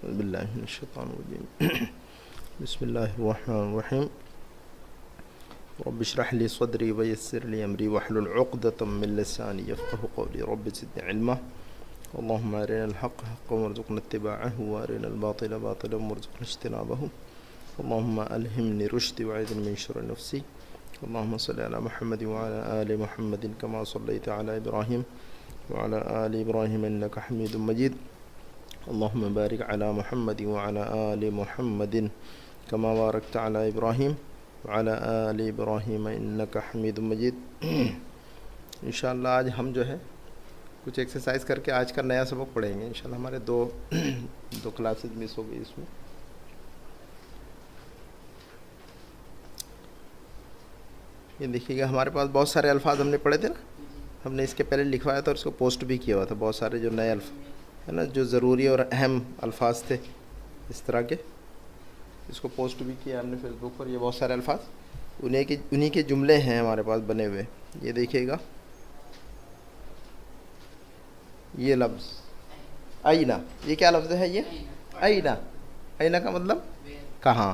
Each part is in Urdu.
أعوذ بالله من الشيطان الرجيم. بسم الله الرحمن الرحيم. رب اشرح لي صدري ويسر لي أمري واحلل عقدة من لساني يفقه قولي. رب زدني علما. اللهم أرنا الحق حقا وارزقنا اتباعه وأرنا الباطل باطلا وارزقنا اجتنابه. اللهم ألهمني رشدي وأعذني من شر نفسي. اللهم صل على محمد وعلى آل محمد كما صليت على إبراهيم وعلى آل إبراهيم إنك حميد مجيد. اللهم بارك على محمد وعلى آل محمد كما باركت على إبراهيم وعلى آل إبراهيم إنك حميد مجيد. انشاءاللہ آج ہم جو ہے کچھ ایکسرسائز کر کے آج کا نیا سبق پڑھیں گے. انشاءاللہ ہمارے دو کلاسز مس ہو گئی اس میں. یہ دیکھیے گا ہمارے پاس بہت سارے الفاظ ہم نے پڑھے تھے نا. ہم نے اس کے پہلے لکھوایا تھا اور اس کو پوسٹ بھی کیا ہوا تھا. بہت سارے جو نئے الفاظ ہے نا جو ضروری اور اہم الفاظ تھے اس طرح کے, اس کو پوسٹ بھی کیا ہم نے فیس بک پر. یہ بہت سارے الفاظ انہی کے جملے ہیں ہمارے پاس بنے ہوئے. یہ دیکھیے گا یہ لفظ اینا, یہ کیا لفظ ہے؟ یہ اینا. اینا کا مطلب کہاں.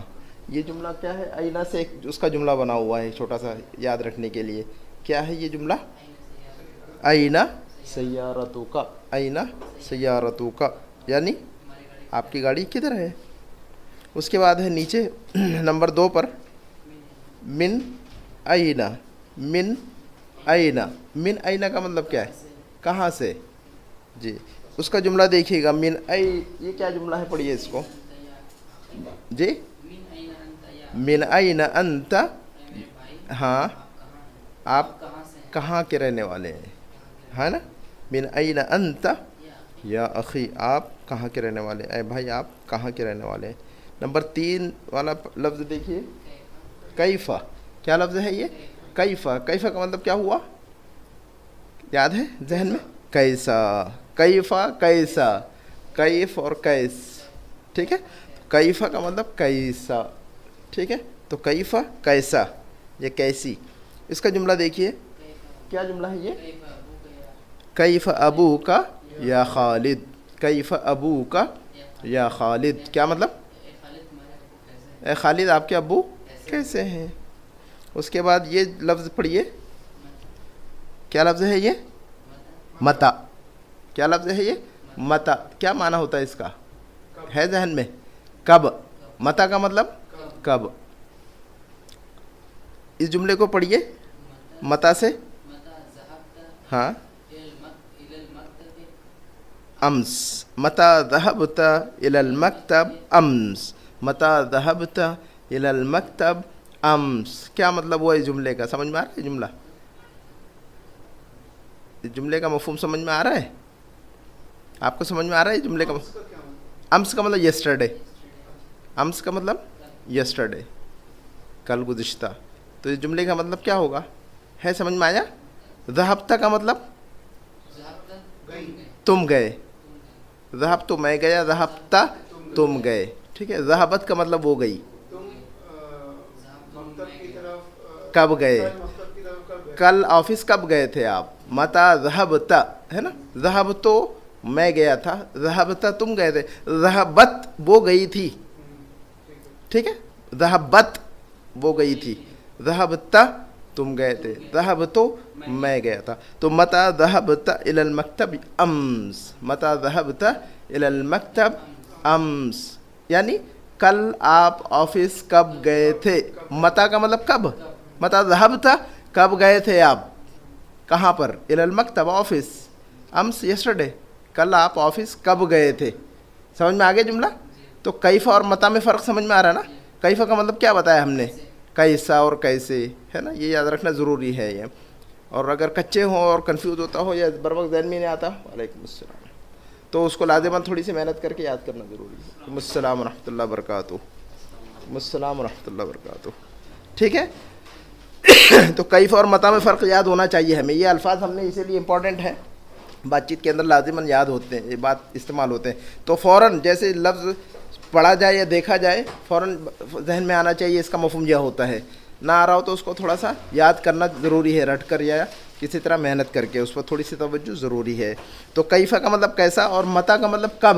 یہ جملہ کیا ہے؟ اینا سے اس کا جملہ بنا ہوا ہے چھوٹا سا یاد رکھنے کے لیے. کیا ہے یہ جملہ؟ اینا سیارتو کا. اینا سیارتو کا یعنی آپ کی گاڑی کدھر ہے. اس کے بعد ہے نیچے نمبر 2 پر من اینا. من اینا. من اینا کا مطلب کیا ہے؟ کہاں سے. جی اس کا جملہ دیکھیے گا. من یہ کیا جملہ ہے؟ پڑھیے اس کو. جی من اینا انت. ہاں آپ کہاں کے رہنے والے ہیں, ہے نا. من این انت یا اخی, آپ کہاں کے رہنے والے, اے بھائی آپ کہاں کے رہنے والے ہیں. نمبر 3 والا لفظ دیکھیے کیفا. کیا لفظ ہے یہ؟ کیفا. کیفا کا مطلب کیا ہوا؟ یاد ہے ذہن میں؟ کیسا. کیفا کیسا. کیف اور کیس, ٹھیک ہے. کیفا کا مطلب کیسا, ٹھیک ہے. تو کیفا کیسا, یہ کیسی. اس کا جملہ دیکھیے. کیا جملہ ہے یہ؟ کیف ابو کا یا خالد. کیف ابو کا یا خالد. کیا مطلب؟ اے خالد آپ کے ابو کیسے ہیں. اس کے بعد یہ لفظ پڑھیے. کیا لفظ ہے یہ؟ متا. کیا لفظ ہے یہ؟ متا. کیا معنی ہوتا ہے اس کا؟ ہے ذہن میں؟ کب. متا کا مطلب کب. اس جملے کو پڑھیے متا سے. ہاں امس. متا ذهبت الى المکتب امس. متا ذهبت الى المکتب امس. کیا مطلب ہوا اس جملے کا؟ سمجھ میں آ رہا ہے جملہ؟ اس جملے کا مفہوم سمجھ میں آ رہا ہے؟ آپ کو سمجھ میں آ رہا ہے اس جملے کا مفہوم؟ امس کا مطلب یسٹرڈے. امس کا مطلب یسٹرڈے, کل گزشتہ. تو اس جملے کا مطلب کیا ہوگا؟ ہے سمجھ میں آیا؟ ذہبت کا مطلب تم گئے. ذہب تو میں گیا, ذہبتا تم گئے, ٹھیک ہے. ذہبت کا مطلب وہ گئی. کب گئے, کل آفس کب گئے تھے آپ. متا ذہبتا ہے نا. ذہب تو میں گیا تھا, ذہبتا تم گئے تھے. ذہبت وہ گئی تھی, ٹھیک ہے. ذہبت وہ گئی تھی, ذہبتا تم گئے تھے, ذہبتو میں گیا تھا. تو متا ذہبت الی المکتب امس. متا ذہبت الی المکتب امس یعنی کل آپ آفس کب گئے تھے. متا کا مطلب کب. متا ذہبت کب گئے تھے آپ, کہاں پر. الی المکتب آفس. امس یسٹرڈے, کل آپ آفس کب گئے تھے. سمجھ میں آ گیا جملہ؟ تو کیفا اور متا میں فرق سمجھ میں آ رہا ہے نا. کیفا کا مطلب کیا بتایا ہم نے؟ کیسا اور کیسے, ہے نا. یہ یاد رکھنا ضروری ہے یہ. اور اگر کچے ہوں اور کنفیوز ہوتا ہو یا بر وقت ذہن میں نہیں آتا, وعلیکم السلام, تو اس کو لازماً تھوڑی سی محنت کر کے یاد کرنا ضروری ہے. السلام ورحمۃ اللہ وبرکاتہ. السلام ورحمۃ اللہ وبرکاتہ, ٹھیک ہے. تو کیف اور متا میں فرق یاد ہونا چاہیے ہمیں. یہ الفاظ ہم نے اسی لیے امپورٹنٹ ہے, بات چیت کے اندر لازماً یاد ہوتے ہیں, یہ بات استعمال ہوتے ہیں. تو فوراً جیسے لفظ پڑھا جائے یا دیکھا جائے فوراً ذہن میں آنا چاہیے اس کا مفہوم یہ ہوتا ہے. نہ آ رہا ہو تو اس کو تھوڑا سا یاد کرنا ضروری ہے, رٹ کر یا کسی طرح محنت کر کے اس پر تھوڑی سی توجہ ضروری ہے. تو کیفا کا مطلب کیسا اور متا کا مطلب کب.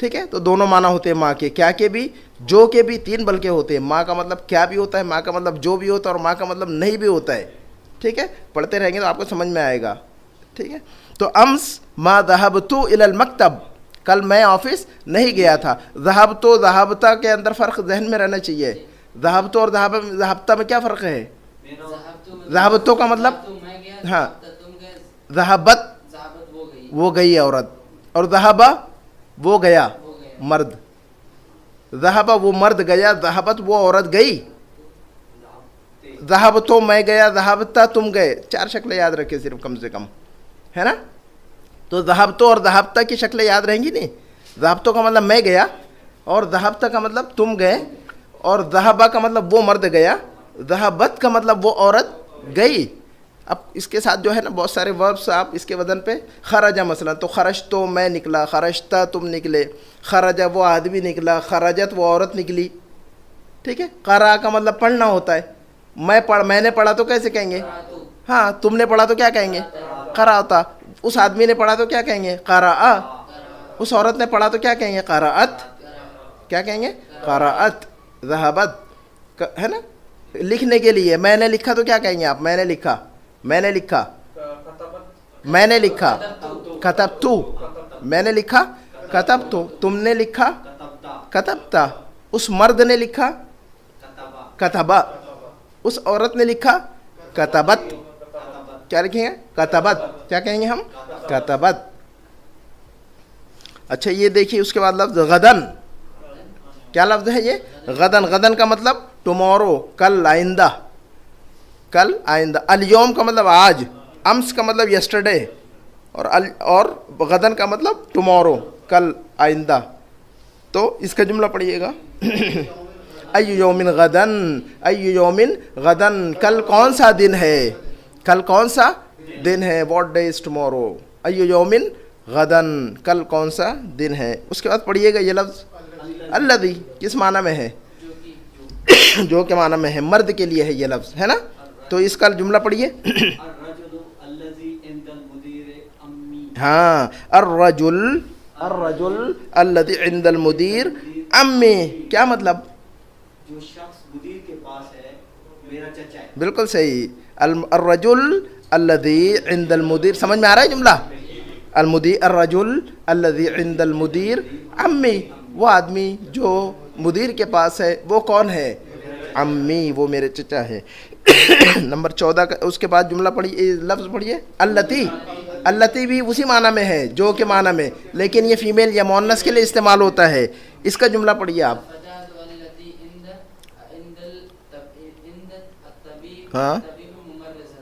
ٹھیک ہے. تو دونوں معنی ہوتے ہیں ماں کے, کیا کے بھی, جو کے بھی, تین بلکہ ہوتے ہیں. ماں کا مطلب کیا بھی ہوتا ہے, ماں کا مطلب جو بھی ہوتا ہے, اور ماں کا مطلب نہیں بھی ہوتا ہے. ٹھیک ہے, پڑھتے رہیں گے تو آپ کو سمجھ میں آئے گا. ٹھیک ہے, تو امس ما ذهبت الى المکتب, کل میں آفس نہیں گیا تھا. ذهبت ذهبتا کے اندر فرق ذہن میں رہنا چاہیے. ذهبت اور ذهبتا میں کیا فرق ہے؟ ذهبت کا مطلب ہاں, ذهبت وہ گئی عورت, اور ذهب وہ گیا مرد. ذهب وہ مرد گیا, ذهبت وہ عورت گئی. ذهبت میں گیا, ذهبتا تم گئے. چار شکلیں یاد رکھیں صرف کم سے کم, ہے نا. تو ذهبت اور ذهبتا کی شکلیں یاد رہیں گی نہیں. ذهبت کا مطلب میں گیا, اور ذهبتا کا مطلب تم گئے, اور ذهبا کا مطلب وہ مرد گیا, ذهبت کا مطلب وہ عورت گئی. اب اس کے ساتھ جو ہے نا بہت سارے وربس آپ اس کے وزن پہ, خرجا مثلا تو خرج تو میں نکلا, خرجتا تم نکلے, خرجا وہ آدمی نکلا, خرجت وہ عورت نکلی. ٹھیک ہے, قرأ کا مطلب پڑھنا ہوتا ہے. میں نے پڑھا تو کیسے کہیں گے؟ ہاں, تم نے پڑھا تو کیا کہیں گے؟ قرأتا. اس آدمی نے پڑھا تو کیا کہیں گے؟ قرأ. اس عورت نے پڑھا تو کیا کہیں گے؟ قرأت. کیا کہیں گے؟ قرأت. ذهبت ہے نا. لکھنے کے لیے میں نے لکھا تو کیا کہیں گے آپ؟ میں نے لکھا, میں نے لکھا, میں نے لکھا. کتبتو, میں نے لکھا. کتبتو, تم نے لکھا. کتبتا, اس مرد نے لکھا. کتبا, اس عورت نے لکھا. کتبت. کیا لکھیں گے؟ کتبت. کیا کہیں گے ہم؟ کتبت. اچھا یہ دیکھیے اس کے بعد لفظ غدن. کیا لفظ ہے یہ؟ غدن. غدن کا مطلب ٹمورو, کل, آئندہ. کل, آئندہ. الیوم کا مطلب آج. امس کا مطلب یسٹرڈے, اور غدن کا مطلب ٹمورو, کل, آئندہ. تو اس کا جملہ پڑھیے گا. ای یومن غدن, ای یومن غدن, کل کون سا دن ہے, کل کون سا دن ہے. What day is tomorrow. ای یومن غدن, کل کون سا دن ہے. اس کے بعد پڑھیے گا یہ لفظ الذی, کس معنی میں ہے؟ جو کے معنی میں ہے, مرد کے لیے ہے یہ لفظ, ہے نا. تو اس کا جملہ پڑھیے. ہاں, الرجل, الرجل الذی عند المدیر امی, کیا مطلب؟ جو شخص مدیر کے پاس ہے میرا چچا ہے. بالکل صحیح. الرجل الذی عند المدیر, سمجھ میں آ رہا ہے جملہ؟ الرجل الذی عند المدیر امی, وہ آدمی جو مدیر کے پاس ہے وہ کون ہے؟ امی, وہ میرے چچا ہے. نمبر 14 کا اس کے بعد جملہ پڑھیے, لفظ پڑھیے. التی. التی بھی اسی معنی میں ہے جو کے معنی میں, لیکن یہ فیمیل یا مؤنث کے لیے استعمال ہوتا ہے. اس کا جملہ پڑھیے آپ. ہاں,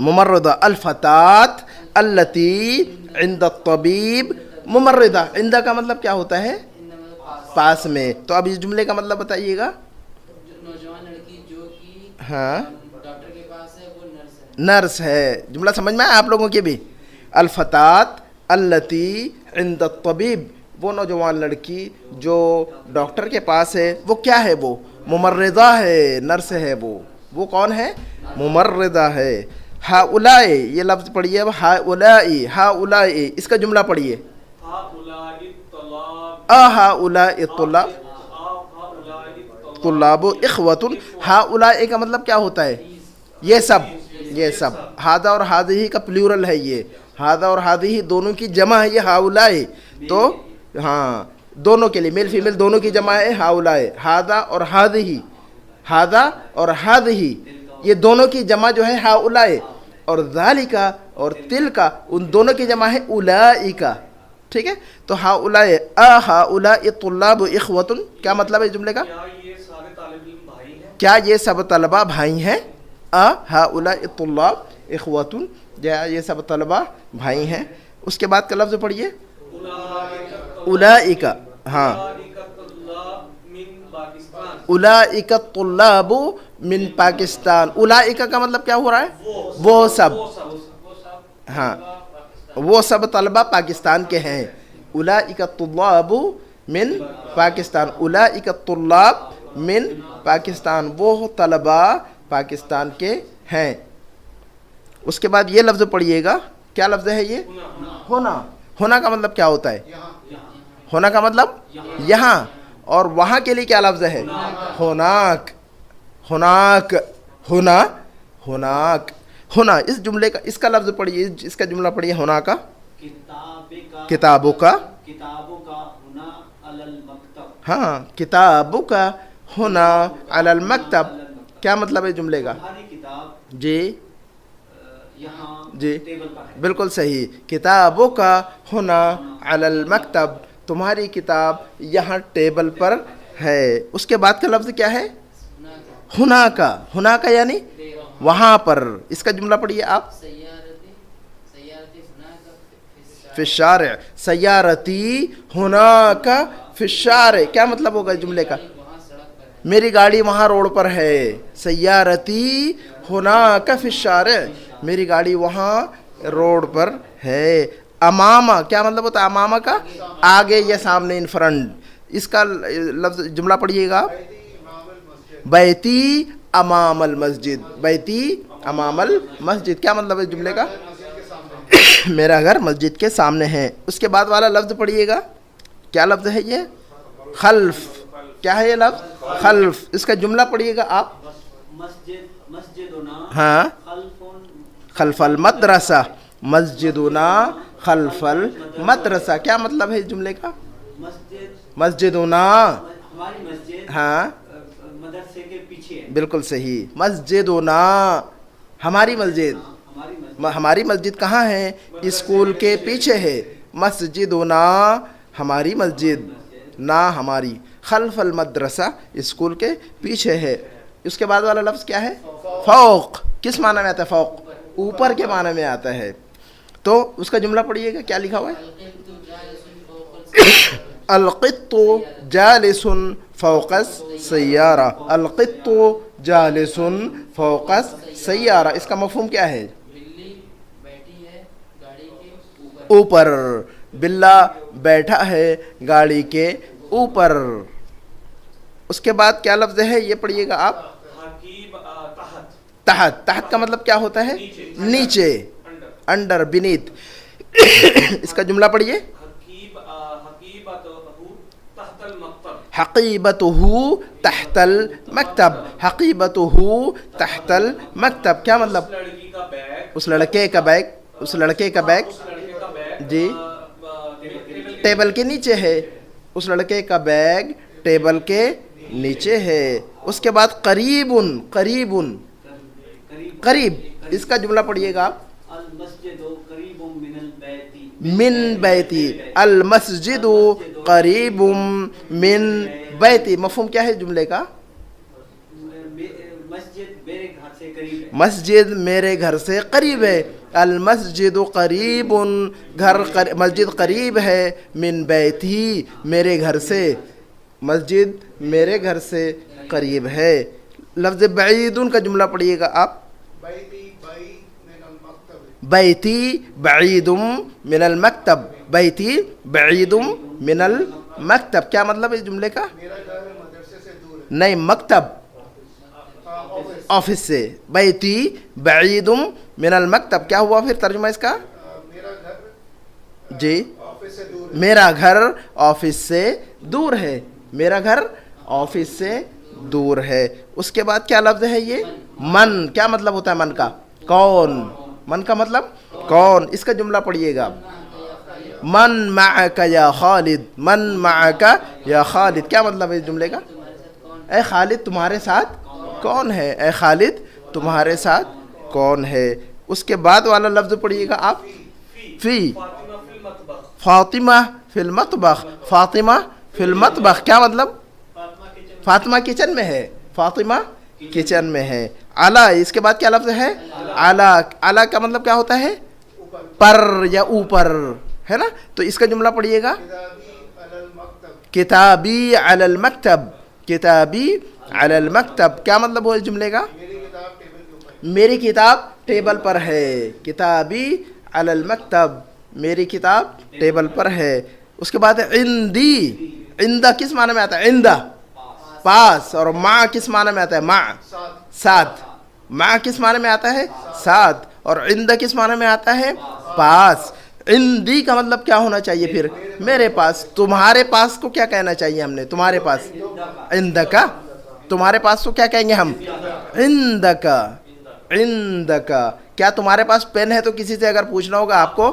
ممرضہ. الفتاة التی عند الطبیب ممرضہ. عند کا مطلب کیا ہوتا ہے؟ پاس میں. تو اب اس جملے کا مطلب بتائیے گا. نوجوان لڑکی جو کہ ہاں ڈاکٹر کے پاس ہے وہ نرس ہے. نرس ہے. جملہ سمجھ میں آیا آپ لوگوں کے بھی؟ الفتاة التی عند الطبیب, وہ نوجوان لڑکی جو ڈاکٹر کے پاس ہے وہ کیا ہے؟ وہ ممرضہ ہے, نرس ہے. وہ کون ہے؟ ممرضہ ہے. ہؤلاء, یہ لفظ پڑھیے اب. ہؤلاء, ہؤلاء, اس کا جملہ پڑھیے. ہؤلاء الطلاب, طلاب اخوۃ. ہؤلاء کا مطلب کیا ہوتا ہے؟ یہ سب, یہ سب. ہذا اور ہذہ کا پلیورل ہے یہ. ہذا اور ہذہ دونوں کی جمع ہے یہ ہؤلاء. تو ہاں, دونوں کے لیے, میل فیمیل دونوں کی جمع ہے ہؤلاء. ہذا اور ہذہ, ہذا اور ہذہ یہ دونوں کی جمع جو ہے ہؤلاء, اور ذالک اور تلک ان دونوں کی جمع ہے اولئک. ٹھیک ہے. تو ہؤلاء ہؤلاء الطلاب اخوۃ, کیا مطلب ہے اس جملے کا؟ کیا یہ سب طلبہ بھائی ہیں؟ ہؤلاء الطلاب اخوۃ, کیا یہ سب طلبہ بھائی ہیں. اس کے بعد کا لفظ پڑھیے. اولئک. ہاں, اولئک الطلاب من پاکستان. اولئک کا مطلب کیا ہو رہا ہے؟ وہ سب. ہاں, وہ سب طلبہ پاکستان کے ہیں. اولئک الطلاب من پاکستان. اولئک الطلاب من پاکستان, وہ طلبہ پاکستان کے ہیں. اس کے بعد یہ لفظ پڑھیے گا. کیا لفظ ہے یہ؟ ہونا. ہونا کا مطلب کیا ہوتا ہے؟ ہونا کا مطلب یہاں, اور وہاں کے لیے کیا لفظ ہے؟ ہوناک. ہوناک, ہونا, ہوناک, ہونا. اس جملے کا اس کا لفظ پڑھیے, اس کا جملہ پڑھیے ہونا کا. کتابوں کا, کتابوں کا ہونا علی المکتب. ہاں, کتابوں کا ہونا علی المکتب. کیا مطلب ہے جملے کا؟ تمہاری کتاب جی یہاں جی ٹیبل پر ہے. بالکل صحیح. کتابوں کا ہونا علی المکتب, تمہاری کتاب یہاں ٹیبل پر ہے. اس کے بعد کا لفظ کیا ہے؟ ہونا کا. ہونا کا یعنی وہاں پر. اس کا جملہ پڑھیے آپ. سیارتی سیارتی ہونا کا فی الشارع. سیارتی ہونا کا فی الشارع. کیا مطلب ہوگا جملے کا؟ وہاں سڑک پر ہے. میری گاڑی وہاں روڈ پر ہے. سیارتی ہونا کا فی الشارع, میری گاڑی وہاں روڈ پر ہے. امامہ کیا مطلب ہوتا ہے؟ امامہ کا آگے یا سامنے, ان فرنٹ. اس کا لفظ جملہ پڑھیے گا آپ. بیتی امام المسجد. بیتی امام المسجد. کیا مطلب ہے جملے کا؟ میرا گھر مسجد کے سامنے ہے. اس کے بعد والا لفظ پڑھیے گا. کیا لفظ ہے یہ؟ خلف. کیا ہے یہ لفظ؟ خلف. اس کا جملہ پڑھیے گا آپ. مسجدنا ہاں, خلف خلف المدرسہ. مسجدنا خلف المدرسہ. کیا مطلب ہے اس جملے کا؟ مسجدنا, ہماری مسجد ہاں مدرسے کے پیچھے ہے. بالکل صحیح. مسجدنا ہماری مسجد. ہماری مسجد ہماری مسجد کہاں ہے؟ اسکول کے پیچھے ہے. مسجدنا ہماری مسجد, نا ہماری, خلف المدرسہ اسکول کے پیچھے ہے. اس کے بعد والا لفظ کیا ہے؟ فوق. کس معنی میں آتا ہے فوق؟ اوپر کے معنی میں آتا ہے. تو اس کا جملہ پڑھیے گا. کیا لکھا ہوا ہے؟ القط جالس فوق السیارہ. القط جالس فوق السیارہ. اس کا مفہوم کیا ہے؟ بلی بیٹھی ہے گاڑی کے اوپر. اوپر. بلا بیٹھا ہے گاڑی کے اوپر. اس کے بعد کیا لفظ ہے یہ پڑھیے گا آپ. حقیب تحت. تحت. تحت کا مطلب کیا ہوتا ہے؟ نیچے, انڈر, بینیت. اس کا جملہ پڑھیے. حقیبتہ تحت المکتب. حقیبتہ تحت المکتب. کیا مطلب؟ اس لڑکے کا بیگ. اس لڑکے کا بیگ جی ٹیبل کے نیچے ہے. اس لڑکے کا بیگ ٹیبل کے نیچے ہے. اس کے بعد قریب. قریب, قریب. اس کا جملہ پڑھیے گا آپ. المسجد قریب من البیت. من بیتی. المسجد قریب من بیتی. مفہوم کیا ہے جملے کا؟ مسجد میرے گھر سے قریب ہے. مسجد میرے گھر سے قریب ہے. المسجد قریب, گھر مسجد قریب ہے. من بیتی میرے گھر سے. مسجد میرے گھر سے قریب ہے. لفظ بعید کا جملہ پڑھیے گا آپ. بیتی بعید من المکتب. بیتی بعید من المکتب. کیا مطلب ہے جملے کا؟ نہیں, مکتب آفس سے. بیتی بعید من المکتب. کیا ہوا پھر ترجمہ اس کا؟ جی میرا گھر آفس سے دور ہے. میرا گھر آفس سے دور ہے. اس کے بعد کیا لفظ ہے یہ؟ من. کیا مطلب ہوتا ہے من کا؟ کون. من کا مطلب کون. اس کا جملہ پڑھیے گا. من معک یا خالد. من معک یا خالد. کیا مطلب ہے اس جملے کا؟ اے خالد تمہارے ساتھ کون ہے. اے خالد تمہارے ساتھ کون ہے. اس کے بعد والا لفظ پڑھیے گا آپ. فی. فاطمہ فی المطبخ. فاطمہ فی المطبخ. کیا مطلب؟ فاطمہ کچن میں ہے. فاطمہ کچن میں ہے. اعلی. اس کے بعد کیا لفظ ہے؟ اعلی. اعلی کا مطلب کیا ہوتا ہے؟ پر یا اوپر, ہے نا. تو اس کا جملہ پڑھیے گا. کتابی علی المکتب. کتابی علی المکتب. کیا مطلب ہوا اس جملے کا؟ میری کتاب ٹیبل پر ہے. کتابی علی المکتب. میری کتاب ٹیبل پر ہے. اس کے بعد عندی. عندہ کس معنی میں آتا ہے؟ عندہ پاس. اور مع کس معنی میں آتا ہے؟ مع ساتھ. مع کس معنی میں آتا ہے؟ ساتھ. اور عندہ کس معنی میں آتا ہے؟ پاس. عندی کا مطلب کیا ہونا چاہیے پھر؟ میرے پاس. تمہارے پاس کو کیا کہنا چاہیے ہم نے؟ تمہارے پاس. عندکا. تمہارے پاس کو کیا کہیں گے ہم؟ عندکا. عندکا. کیا تمہارے پاس پین ہے؟ تو کسی سے اگر پوچھنا ہوگا آپ کو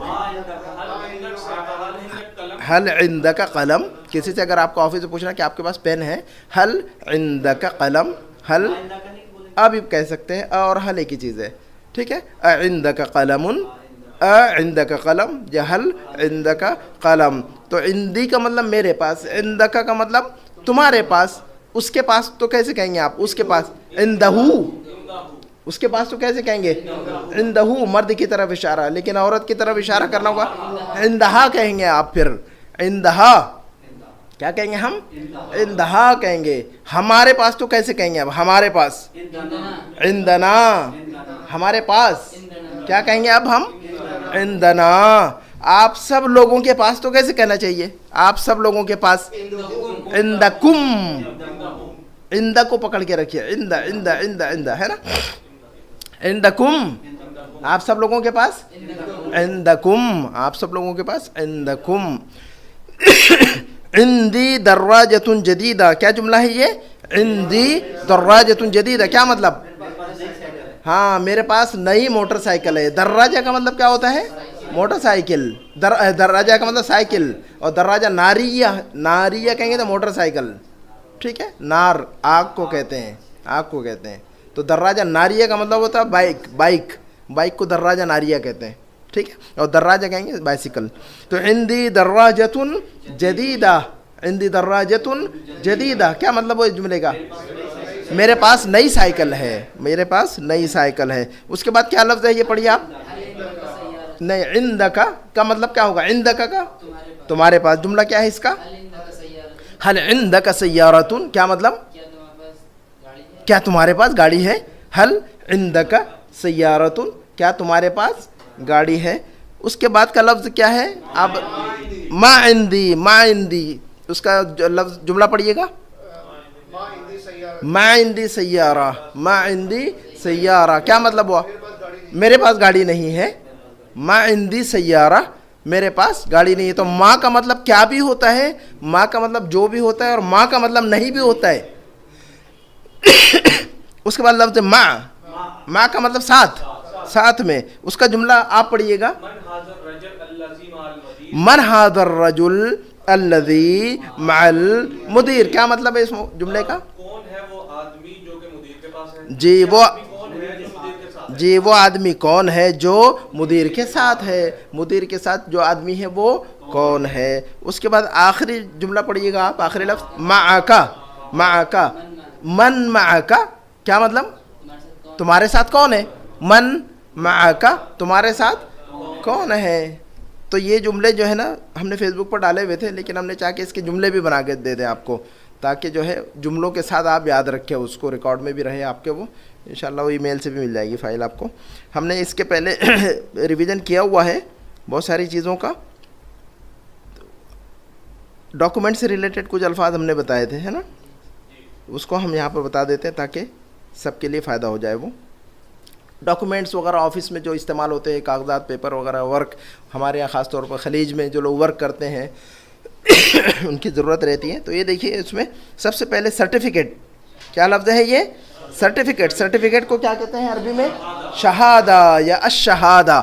حل عندکا قلم. کسی سے اگر آپ کو آفس سے پوچھنا کہ آپ کے پاس پین ہے، حل عندکا قلم. حل اب کہہ سکتے ہیں، اور حل ایک ہی چیز ہے. ٹھیک ہے. عندکا قلم، عندکا قلم یا حل عندکا قلم. تو عندی کا مطلب میرے پاس، عندکا کا مطلب تمہارے پاس. اس کے پاس تو کیسے کہیں گے آپ؟ اس کے پاس. عندہو. اس کے پاس تو کیسے کہیں گے؟ عندہو. مرد کی طرف اشارہ، لیکن عورت کی طرف اشارہ کرنا ہوگا عندہا کہیں گے آپ. پھر عندہا کیا کہیں گے ہم؟ عندہا کہیں گے. ہمارے پاس تو کیسے کہیں گے اب؟ ہمارے پاس. عندنا. ہمارے پاس کیا کہیں گے اب ہم؟ عندنا. آپ سب لوگوں کے پاس تو کیسے کہنا چاہیے؟ آپ سب لوگوں کے پاس. عندکم. عند کو پکڑ کے رکھیے. عند عند عند عند ہے نا. عندکم. آپ سب لوگوں کے پاس. عندکم. آپ سب لوگوں کے پاس. عندکم. عندی دراجۃ جدیدہ. کیا جملہ ہے یہ؟ عندی دراجۃ جدیدہ. کیا مطلب؟ ہاں میرے پاس نئی موٹر سائیکل ہے. دراجہ کا مطلب کیا ہوتا ہے؟ Motor cycle. دراجہ کا مطلب سائیکل، اور دراجہ ناریہ. ناریہ کہیں گے تو موٹر سائیکل. ٹھیک ہے. نار آگ کو کہتے ہیں، آگ کو کہتے ہیں. تو دراجہ ناریہ کا مطلب ہوتا ہے بائک. بائک بائک کو دراجہ ناریہ کہتے ہیں. ٹھیک ہے. اور دراجہ کہیں گے بائسیکل. تو عندی دراجۃ جدیدہ. عندی دراجۃ جدیدہ. کیا مطلب وہ جملے کا؟ میرے پاس نئی سائیکل ہے. میرے پاس نئی سائیکل ہے. اس کے بعد کیا لفظ ہے یہ پڑھیے آپ. نہیں، عندکا کا مطلب کیا ہوگا؟ عندکا کا تمہارے پاس. جملہ کیا ہے اس کا؟ حل عندک سیارۃ. کیا مطلب؟ کیا تمہارے پاس گاڑی ہے؟ حل عندک سیارۃ. کیا تمہارے پاس گاڑی ہے؟ اس کے بعد کا لفظ کیا ہے؟ اب ما عندی. ما عندی اس کا لفظ جملہ پڑھیے گا. ما عندی سیارہ. ما عندی سیارہ. کیا مطلب ہوا؟ میرے پاس گاڑی نہیں ہے. ما عندی سیارہ. میرے پاس گاڑی نہیں ہے. تو ماں کا مطلب کیا بھی ہوتا ہے؟ ماں کا مطلب جو بھی ہوتا ہے، اور ماں کا مطلب نہیں بھی ہوتا ہے. اس کے بعد لفظ ماں. ماں کا مطلب ساتھ، ساتھ میں. اس کا جملہ آپ پڑھیے گا. من ھذا الرجل الذی مع المدیر. کیا مطلب ہے اس جملے کا؟ کون ہے وہ آدمی جو کہ مدیر کے پاس ہے؟ جی وہ آدمی کون ہے جو مدیر کے ساتھ ہے؟ مدیر کے ساتھ جو آدمی ہے وہ کون ہے؟ اس کے بعد آخری جملہ پڑھیے گا آپ. آخری لفظ معکا. معکا. من معکا. کیا مطلب؟ تمہارے ساتھ کون ہے؟ من معکا. تمہارے ساتھ کون ہے؟ تو یہ جملے جو ہے نا ہم نے فیس بک پر ڈالے ہوئے تھے، لیکن ہم نے چاہ کے اس کے جملے بھی بنا کے دے دیں آپ کو، تاکہ جو ہے جملوں کے ساتھ آپ یاد رکھیں، اس کو ریکارڈ میں بھی رہے آپ کے. وہ انشاءاللہ وہ ای میل سے بھی مل جائے گی فائل آپ کو. ہم نے اس کے پہلے ریویژن کیا ہوا ہے بہت ساری چیزوں کا. ڈاکومنٹ سے ریلیٹڈ کچھ الفاظ ہم نے بتائے تھے، ہے نا. اس کو ہم یہاں پر بتا دیتے ہیں تاکہ سب کے لیے فائدہ ہو جائے. وہ ڈاکومنٹس وغیرہ آفس میں جو استعمال ہوتے ہیں، کاغذات، پیپر وغیرہ، ورک، ہمارے یہاں خاص طور پر خلیج میں جو لوگ ورک کرتے ہیں ان کی ضرورت رہتی ہے. تو یہ دیکھیے اس میں سب سے پہلے سرٹیفکیٹ. کیا لفظ ہے یہ؟ سرٹیفکیٹ. سرٹیفکیٹ کو کیا کہتے ہیں عربی میں؟ شہادہ یا الشہادہ.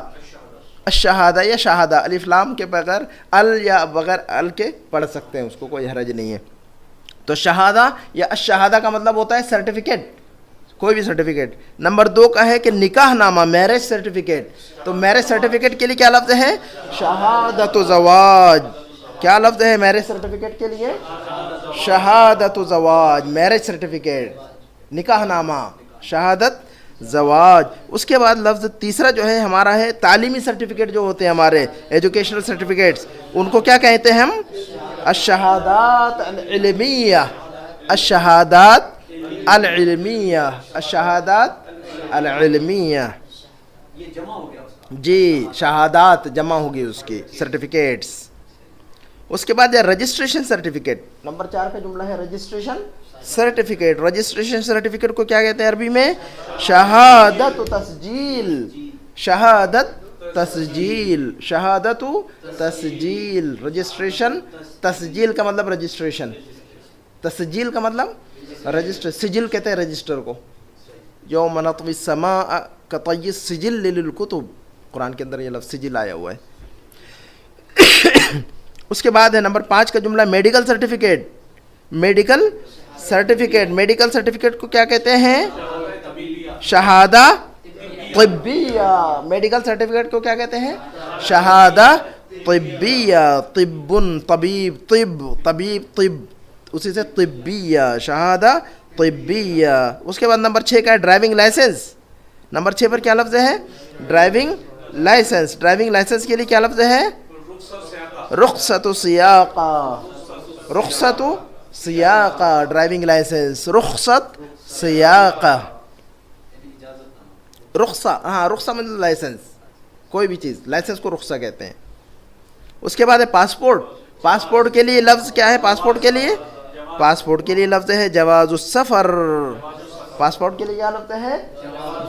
الشہادہ یا شہادہ. الف لام کے بغیر ال یا بغیر ال کے پڑھ سکتے ہیں، اس کو کوئی حرج نہیں ہے. تو شہادہ یا الشہادہ کا مطلب ہوتا ہے سرٹیفکیٹ، کوئی بھی سرٹیفکیٹ. نمبر 2 کا ہے کہ نکاح نامہ، میرج سرٹیفکیٹ. تو میرج سرٹیفکیٹ کے لیے کیا لفظ ہے؟ شہادت زواج. کیا لفظ ہے میرج سرٹیفکیٹ کے لیے؟ شہادت زواج. میرج سرٹیفکیٹ، نکاح نامہ، شہادت زواج. اس کے بعد لفظ تیسرا جو ہے ہمارا ہے تعلیمی سرٹیفکیٹ جو ہوتے ہیں ہمارے ایجوکیشنل سرٹیفکیٹس. ان کو کیا کہتے ہیں ہم؟ الشہادات العلمیہ. الشہادات العلمیہ. الشہادات العلمیہ. یہ جمع ہو گیا اس کا. جی شہادات جمع ہوگی اس کی، سرٹیفکیٹس. اس کے بعد رجسٹریشن سرٹیفکیٹ. نمبر 4 کا جملہ ہے رجسٹریشن سرٹیفکیٹ. رجسٹریشن سرٹیفکیٹ کو کیا کہتے ہیں عربی میں؟ شہادت و تسجیل. شہادت تسجیل, شہادت تسجیل, رجسٹریشن, تسجیل کا مطلب رجسٹریشن, تسجیل کا مطلب رجسٹر, سجل کہتے ہیں رجسٹر کو. یوم نطوی السماء کطی السجل للکتب, قرآن کے اندر یہ لفظ سجل آیا ہوا ہے. اس کے بعد ہے نمبر 5 کا جملہ medical certificate. Medical certificate, medical certificate کو کیا کہتے ہیں؟ شہادہ طبیہ. میڈیکل سرٹیفکیٹ کو کیا کہتے ہیں؟ شہادہ طبیہ. طب, طبیب, طب, طبیب, طب, اسی سے طبیہ, شہادہ طبیہ. اس کے بعد نمبر 6 کا ہے ڈرائیونگ لائسنس. نمبر 6 پر کیا لفظ ہے؟ Driving licence. ڈرائیونگ لائسنس کے لیے کیا لفظ ہے؟ رخصت سیاقہ, رخصت سیاقہ, ڈرائیونگ لائسنس, رخصت سیاقہ, رخصہ, ہاں رخصہ مطلب لائسنس, کوئی بھی چیز, لائسنس کو رخصہ کہتے ہیں. اس کے بعد ہے پاسپورٹ. پاسپورٹ کے لیے لفظ کیا ہے؟ پاسپورٹ کے لیے, پاسپورٹ کے لیے لفظ ہے جواز السفر. پاسپورٹ کے لیے کیا لفظ ہے؟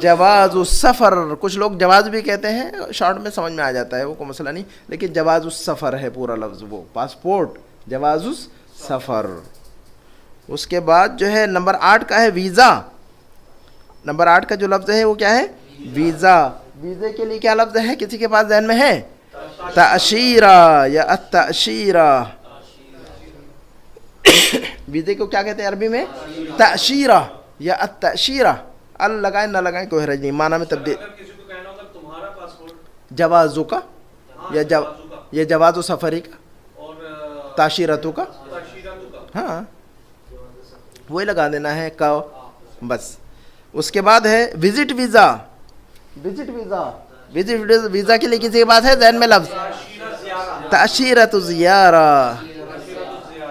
جواز السفر. کچھ لوگ جواز بھی کہتے ہیں, شارٹ میں سمجھ میں آ جاتا ہے, وہ کوئی مسئلہ نہیں, لیکن جواز السفر ہے پورا لفظ, وہ پاسپورٹ, جواز السفر. اس کے بعد جو ہے نمبر 8 کا ہے ویزا. نمبر 8 کا جو لفظ ہے وہ کیا ہے؟ ویزا. ویزے کے لیے کیا لفظ ہے؟ کسی کے پاس ذہن میں ہے؟ تأشیرہ یا التأشیرہ. ویزے کو کیا کہتے ہیں عربی میں؟ تأشیرہ یا التأشیرہ. ال لگائیں نہ لگائیں کوئی حرج نہیں, معنی میں تبدیل. اگر کسی کو کہنا ہوگا تمہارا پاسپورٹ, جوازو کا یا جواز و سفری کا, اور تاشیرتو کا, تاشیراتو کا, ہاں وہی لگا دینا ہے کا بس. اس کے بعد ہے visit visa. Visit visa, visit visa کے لیے کسی کے پاس ہے ذہن میں لفظ؟ تأشیرۃ زیارہ,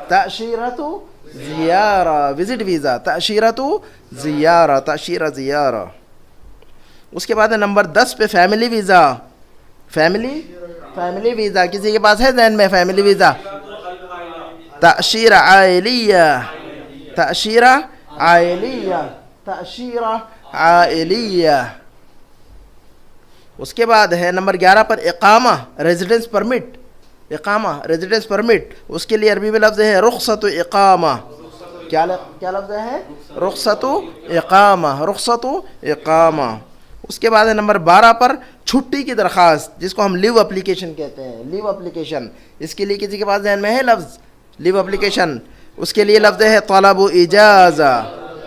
تأشیرۃ زیارہ, وزٹ ویزا, تأشیرۃ زیارہ, تأشیرہ زیارہ. اس کے بعد ہے نمبر 10 پہ فیملی ویزا. فیملی ویزا کسی کے پاس ہے ذہن میں؟ Family visa, تأشیرہ عائلیہ, تأشیرہ عائلیہ, تأشیرہ عائلیہ. اس کے بعد ہے نمبر 11 پر اقامہ, ریزیڈنس پرمٹ. اقامہ, ریزیڈنس پرمٹ, اس کے لیے عربی میں لفظ ہے رخصت اقامہ. کیا لفظ ہے؟ رخصت اقامہ, رخصت اقامہ. اس کے بعد ہے نمبر 12 پر چھٹی کی درخواست, جس کو ہم لیو اپلیکیشن کہتے ہیں. لیو اپلیکیشن, اس کے لیے کسی کے پاس ذہن میں ہے لفظ لیو اپلیکیشن؟ اس کے لیے لفظ ہے طلب اجازہ.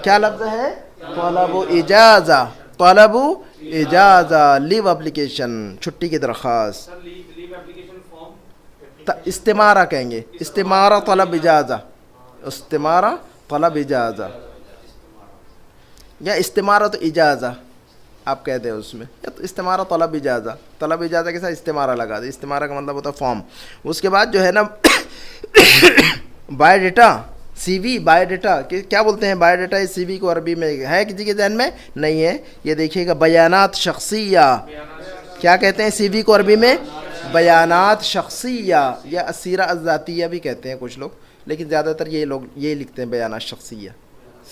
کیا لفظ ہے؟ طلب اجازہ, طلب اجازہ, لیو اپلیکیشن, چھٹی کی درخواست. سر لیو اپلیکیشن فارم استمارہ کہیں گے, استمارہ طلب اجازہ, استمارہ طلب اجازہ یا استمارہ تو اجازہ آپ کہتے ہیں اس میں, یا تو استمارہ طلب اجازہ, طلب اجازہ کے ساتھ استمارہ لگا دے. استمارہ کا مطلب ہوتا ہے فارم. اس کے بعد جو ہے نا بایو ڈیٹا, سی وی, بایو ڈیٹا کیا بولتے ہیں؟ بایو ڈیٹا سی وی کو عربی میں ہے کسی کے ذہن میں؟ نہیں ہے. یہ دیکھیے گا بیانات شخصیہ. کیا کہتے ہیں سی وی کو عربی میں؟ بیانات شخصیہ یا السیرہ الذاتیہ بھی کہتے ہیں کچھ لوگ, لیکن زیادہ تر یہ لوگ یہی لکھتے ہیں بیانات شخصیہ,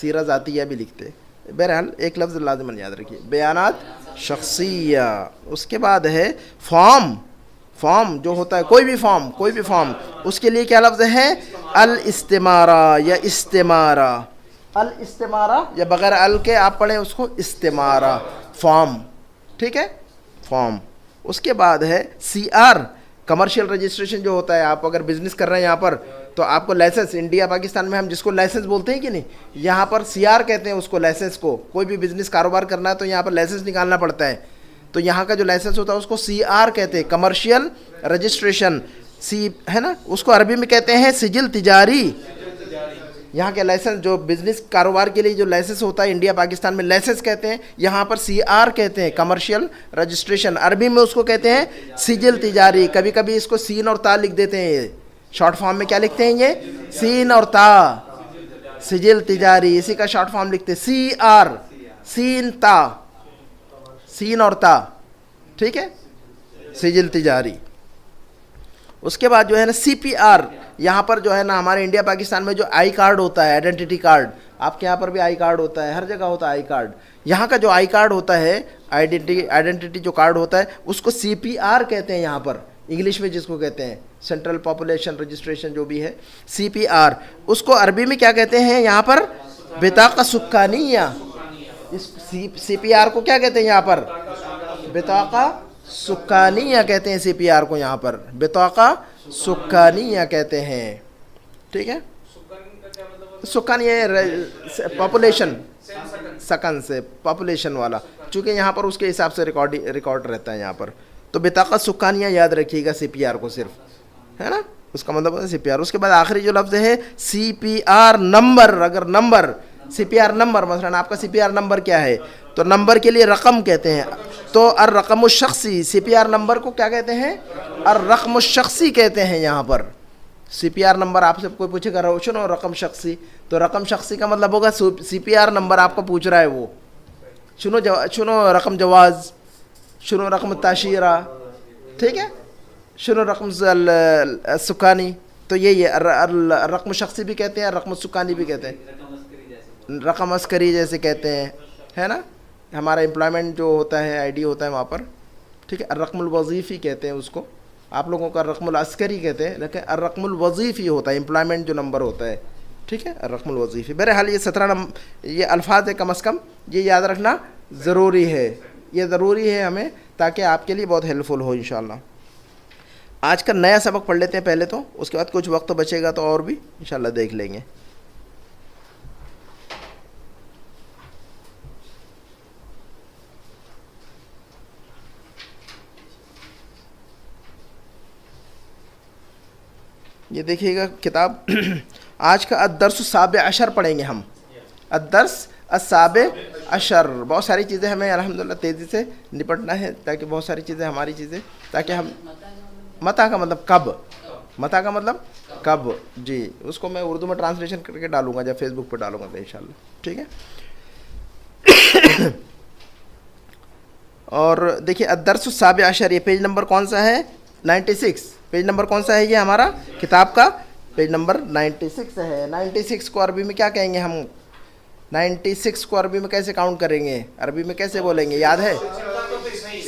سیرہ ذاتیہ بھی لکھتے ہیں. بہرحال ایک لفظ لازماً یاد رکھیے, بیانات شخصیہ. اس کے بعد ہے فارم. فارم جو ہوتا ہے کوئی بھی فارم, اس کے لیے کیا لفظ ہے؟ الاستمارہ یا استمارہ. الاستمارہ یا بغیر ال کے آپ پڑھیں اس کو استمارہ, فارم. ٹھیک ہے, فارم. اس کے بعد ہے سی آر, کمرشل رجسٹریشن جو ہوتا ہے. آپ اگر بزنس کر رہے ہیں یہاں پر تو آپ کو لائسنس, انڈیا پاکستان میں ہم جس کو لائسنس بولتے ہیں کہ نہیں, یہاں پر سی آر کہتے ہیں اس کو, لائسنس کو. کوئی بھی بزنس کاروبار کرنا ہے تو یہاں پر لائسنس نکالنا پڑتا ہے, تو یہاں کا جو لائسنس ہوتا ہے اس کو سی آر کہتے ہیں, کمرشیل رجسٹریشن. سی ہے نا, اس کو عربی میں کہتے ہیں سجل تجاری. یہاں کے لائسنس جو بزنس کاروبار کے لیے جو لائسنس ہوتا ہے انڈیا پاکستان میں لائسنس کہتے ہیں, یہاں پر سی آر کہتے ہیں, کمرشیل رجسٹریشن. عربی میں اس کو کہتے ہیں سجل تجاری. کبھی کبھی اس کو سین اور تا لکھ دیتے ہیں, شارٹ فارم میں کیا لکھتے ہیں یہ؟ سین اور تا, سجل تجاری, اسی کا شارٹ فارم لکھتے ہیں سی آر, سین تا, سین اور تا. ٹھیک ہے, سجل تجاری. اس کے بعد جو ہے نا سی پی آر, یہاں پر جو ہے نا ہمارے انڈیا پاکستان میں جو آئی کارڈ ہوتا ہے, آئیڈینٹی کارڈ, آپ کے یہاں پر بھی آئی کارڈ ہوتا ہے, ہر جگہ ہوتا ہے آئی کارڈ. یہاں کا جو آئی کارڈ ہوتا ہے, آئیڈینٹی جو کارڈ ہوتا ہے, اس کو سی پی آر کہتے ہیں یہاں پر, انگلش میں جس کو کہتے ہیں سینٹرل پاپولیشن رجسٹریشن جو بھی ہے, سی پی آر. اس کو عربی میں کیا کہتے ہیں یہاں پر؟ بطاقہ سکانیہ. اس سی پی آر کو کیا کہتے ہیں یہاں پر؟ بطاقہ سکانیہ کہتے ہیں سی پی آر کو یہاں پر, بطاقہ سکانیہ کہتے ہیں. ٹھیک ہے, سکانیہ پاپولیشن, سکن سے پاپولیشن والا, چونکہ یہاں پر اس کے حساب سے ریکارڈ رہتا ہے یہاں پر. تو بطاقہ سکانیہ یاد رکھیے گا سی پی آر کو صرف, ہے نا, اس کا مطلب ہے سی پی آر. اس کے بعد آخری جو لفظ ہے سی پی آر نمبر. اگر نمبر سی پی آر نمبر, مثلا آپ کا سی پی آر نمبر کیا ہے, تو نمبر کے لیے رقم کہتے ہیں. تو الرقم الشخصی, سی پی آر نمبر کو کیا کہتے ہیں؟ الرقم الشخصی کہتے ہیں یہاں پر. سی پی آر نمبر آپ سے کوئی پوچھے گا روشن اور رقم شخصی, تو رقم شخصی کا مطلب ہوگا سی پی آر نمبر آپ کو پوچھ رہا ہے وہ. شنو رقم جواز, شنو رقم تاشیرہ, ٹھیک ہے, شنو رقم سکانی. تو یہی ہے رقم شخصی بھی کہتے ہیں, رقم سکانی بھی کہتے ہیں, رقم عسکری جیسے کہتے ہیں, ہے نا. ہمارا امپلائمنٹ جو ہوتا ہے, آئی ڈی ہوتا ہے وہاں پر, ٹھیک ہے. الرقم الوظیفی کہتے ہیں اس کو, آپ لوگوں کا رقم العسکری کہتے ہیں, لیکن الرقم الوظیفی ہوتا ہے, امپلائمنٹ جو نمبر ہوتا ہے, ٹھیک ہے, الرقم الوظیفی. بہرحال یہ 17 نمبر یہ الفاظ ہے, کم از کم یہ یاد رکھنا ضروری ہے, یہ ضروری ہے ہمیں, تاکہ آپ کے لیے بہت ہیلپ فل ہو انشاءاللہ. آج کا نیا سبق پڑھ لیتے ہیں پہلے تو, اس کے بعد کچھ وقت بچے گا تو اور بھی انشاءاللہ دیکھ لیں گے. یہ دیکھیے گا کتاب. آج کا الدرس السابع عشر پڑھیں گے ہم, الدرس السابع عشر. بہت ساری چیزیں ہمیں الحمدللہ تیزی سے نپٹنا ہے, تاکہ بہت ساری چیزیں ہماری چیزیں, تاکہ ہم متا کا مطلب کب, متا کا مطلب کب, جی اس کو میں اردو میں ٹرانسلیشن کر کے ڈالوں گا جب فیس بک پہ ڈالوں گا تو انشاءاللہ, ٹھیک ہے. اور دیکھیے الدرس السابع عشر, یہ پیج نمبر کون سا ہے؟ 96. پیج نمبر کون سا ہے یہ ہمارا کتاب کا؟ پیج نمبر 96 ہے. 96 کو عربی میں کیا کہیں گے ہم؟ 96 کو عربی میں کیسے کاؤنٹ کریں گے, عربی میں کیسے بولیں گے, یاد ہے؟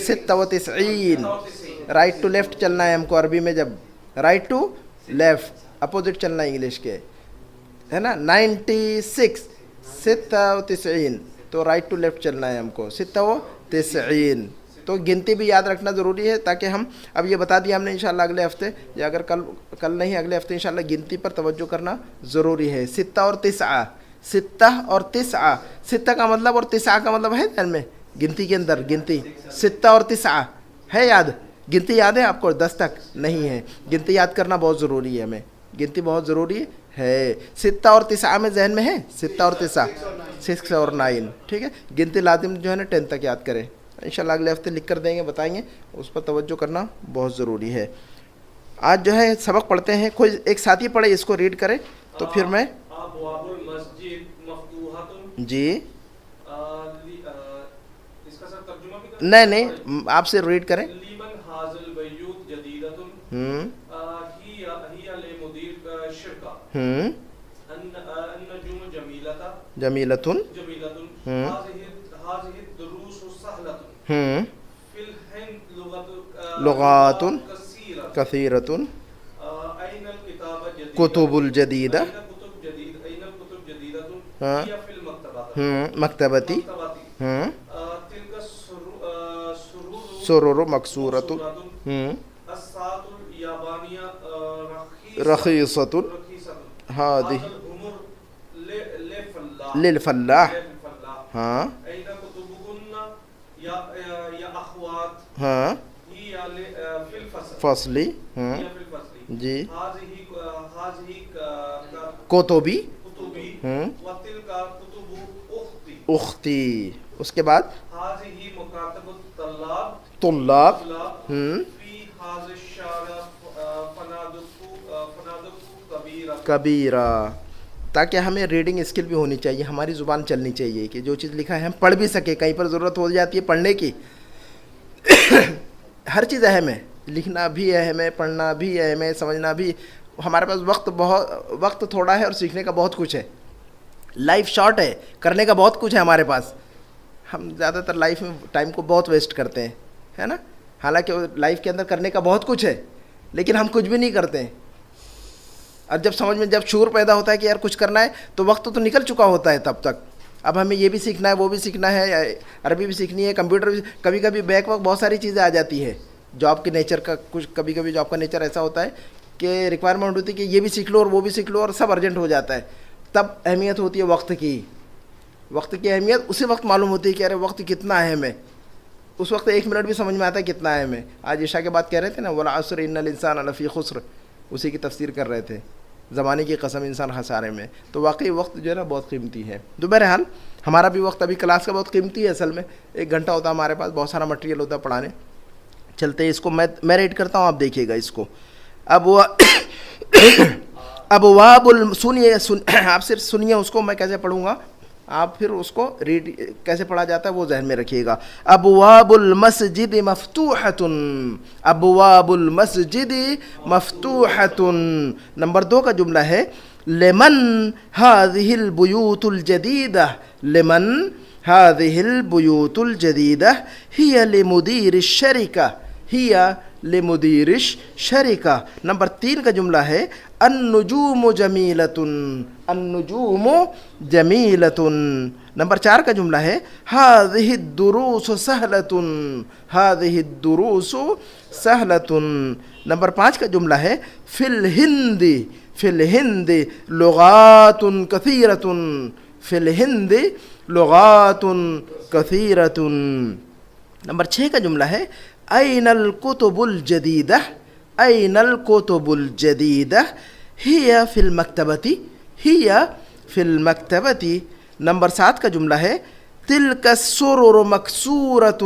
96. رائٹ ٹو لیفٹ چلنا ہے ہم کو عربی میں, جب رائٹ ٹو لیفٹ اپوزٹ چلنا ہے انگلش کے, ہے نا. 96 96, تو رائٹ ٹو لیفٹ چلنا ہے ہم کو, 96. تو گنتی بھی یاد رکھنا ضروری ہے, تاکہ ہم, اب یہ بتا دیا ہم نے انشاءاللہ اگلے ہفتے, یا اگر کل نہیں اگلے ہفتے انشاءاللہ گنتی پر توجہ کرنا ضروری ہے. 6 اور 9, 6 اور 9, 6 کا مطلب اور 9 کا مطلب ہے ذہن میں, گنتی کے اندر گنتی 6 اور 9 ہے یاد, گنتی یاد ہے آپ کو؟ 10 تک نہیں ہے, گنتی یاد کرنا بہت ضروری ہے ہمیں, گنتی بہت ضروری ہے. 6 اور 9 میں ذہن میں ہے, 6 اور 9, 6 اور 9, ٹھیک ہے. گنتی لازم جو ہے نا 10 تک یاد کریں انشاءاللہ, اگلے ہفتے لکھ کر دیں گے, بتائیں گے, اس پر توجہ کرنا بہت ضروری ہے. آج جو ہے سبق پڑھتے ہیں, کوئی ایک ساتھی پڑھے, اس کو ریڈ کرے تو پھر میں, ابواب المسجد مفتوحۃ, جی اس کا سر ترجمہ بھی نہیں آپ سے ریڈ کریں. لیمن حاضل بیوت جدیدۃ, ہی لمدیر شرکا, النجوم جمیلۃ, هذه الدروس سهلة, في الهند لغات كثيرة, أين الكتاب الجديد, کتب الجدیدہ, أين الكتب الجديدة, هي في المكتبة, مکتبتی, تلك سرور مکسورۃ, الساعة اليابانية رخیصۃ, هذه الأمور للفلاح, ہاں أين كتبكن يا أخوات, ہاں هي في الفصل, فصلی, هي في الفصل, جی هذه کوتبی, كتبي, وتلك كتب أختي, اختی. اس کے بعد هذه مكاتب الطلاب, طلاب, في هذا الشارع فنادق كبيرة, کبیرہ. تاکہ ہمیں ریڈنگ اسکل بھی ہونی چاہیے, ہماری زبان چلنی چاہیے کہ جو چیز لکھا ہے ہم پڑھ بھی سکیں, کہیں پر ضرورت ہو جاتی ہے پڑھنے کی. ہر چیز اہم ہے, لکھنا بھی اہم ہے, پڑھنا بھی اہم ہے, سمجھنا بھی. ہمارے پاس وقت تھوڑا ہے اور سیکھنے کا بہت کچھ ہے, لائف شارٹ ہے, کرنے کا بہت کچھ ہے ہمارے پاس. ہم زیادہ تر لائف میں ٹائم کو بہت ویسٹ کرتے ہیں, ہے نا, حالانکہ لائف کے اندر کرنے کا بہت کچھ ہے لیکن ہم کچھ بھی نہیں کرتے ہیں. اور جب سمجھ میں جب شعور پیدا ہوتا ہے کہ یار کچھ کرنا ہے تو وقت تو نکل چکا ہوتا ہے تب تک. اب ہمیں یہ بھی سیکھنا ہے, وہ بھی سیکھنا ہے, عربی بھی سیکھنی ہے, کمپیوٹر بھی, کبھی کبھی بیک وقت بہت ساری چیزیں آ جاتی ہے. جاب کے نیچر کا کچھ, کبھی کبھی جاب کا نیچر ایسا ہوتا ہے کہ ریکوائرمنٹ ہوتی ہے کہ یہ بھی سیکھ لو اور وہ بھی سیکھ لو اور سب ارجنٹ ہو جاتا ہے. تب اہمیت ہوتی ہے وقت کی. وقت کی اہمیت اسی وقت معلوم ہوتی ہے کہ ارے وقت کتنا اہم ہے. اس وقت 1 منٹ بھی سمجھ میں آتا ہے کتنا اہم ہے. آج عشاء کے بعد کہہ رہے تھے نا والعصر ان الانسان لفی خسر, اسی کی تفسیر کر رہے تھے, زمانے کی قسم انسان خسارے میں. تو واقعی وقت جو ہے نا بہت قیمتی ہے. تو بہرحال ہمارا بھی وقت ابھی کلاس کا بہت قیمتی ہے. اصل میں 1 گھنٹہ ہوتا ہے ہمارے پاس, بہت سارا مٹیریل ہوتا ہے پڑھانے. چلتے ہیں اس کو میں ریڈ کرتا ہوں, آپ دیکھیے گا اس کو. ابواب سنیے, آپ صرف سنیے اس کو, میں کیسے پڑھوں گا آپ پھر اس کو ریڈ کیسے پڑھا جاتا ہے وہ ذہن میں رکھیے گا. ابواب المسجد مفتوحۃ, ابواب المسجد مفتوحۃ. نمبر 2 کا جملہ ہے لمن هذه البيوت الجديدة, لمن هذه البيوت الجديدة هي لمدير الشركة, هي لمدير الشركة. نمبر 3 کا جملہ ہے النجوم جمیلۃ, النجوم جمیلۃ. نمبر 4 کا جملہ ہے هذه الدروس سهلة, هذه الدروس سهلة. نمبر 5 کا جملہ ہے فی الہند, فی الہند لغات کثیرۃ, فی الہند لغات کثیرۃ. نمبر 6 کا جملہ ہے این الکتب الجدیدہ, این الکتب الجدیدہ ہی فی المکتبۃ, ہی فی المکتبۃ. نمبر 7 کا جملہ ہے تلک السرر مکسورۃ,